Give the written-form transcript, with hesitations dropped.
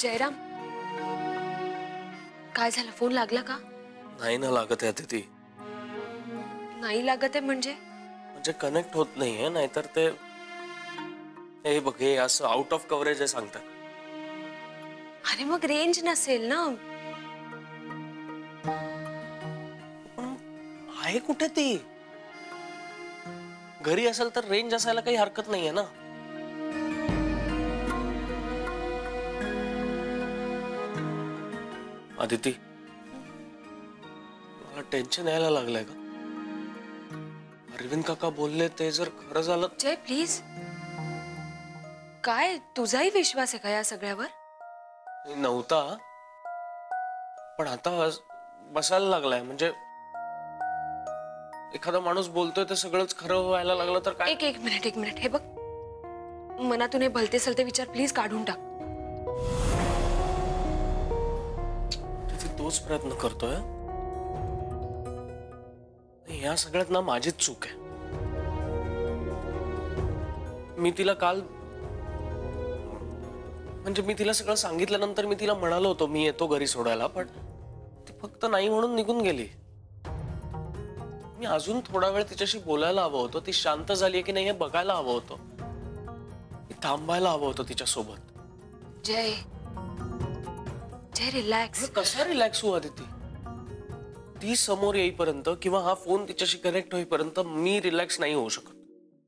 जयराम, काय झालं? फोन लागला का? नाही ना लागत आहे अदिती. नाही लागत आहे म्हणजे कनेक्ट होत नाहीये, नाहीतर ते हे बघ हे असं आउट ऑफ कव्हरेज आहे सांगतात. अरे मग रेंज नसेल ना. आहे कुठे ती? घरी असेल तर रेंज असायला काही हरकत नाहीये ना. अदिती, मला टेन्शन यायला लागलंय का? अरविंद काका बोलले ते जर खरं झालं. जय प्लीज, काय तुझाही विश्वास आहे का या सगळ्यावर? नव्हता, पण आता बसायला लागलाय. म्हणजे एखादा माणूस बोलतोय ते सगळंच खरं व्हायला लागलं तर काय? एक मिनिट हे बघ, मनातून हे भलते सलते विचार प्लीज काढून टाक. तोच प्रयत्न करतोय. या सगळ्यात ना माझीच चूक आहे. मी तिला काल म्हणजे मी तिला सगळं सांगितल्यानंतर मी तिला म्हणालो होतो मी येतो घरी सोडायला, पण ती फक्त नाही म्हणून निघून गेली. मी अजून थोडा वेळ तिच्याशी बोलायला हवं होतं. ती शांत झालीये की नाही हे बघायला हवं होतं. मी थांबायला हवं होतं तिच्या सोबत. जय रिलॅक्स. कसा रिलॅक्स होऊ अदिती? ती समोर येईपर्यंत किंवा हा फोन तिच्याशी कनेक्ट होईपर्यंत मी रिलॅक्स नाही होऊ शकत.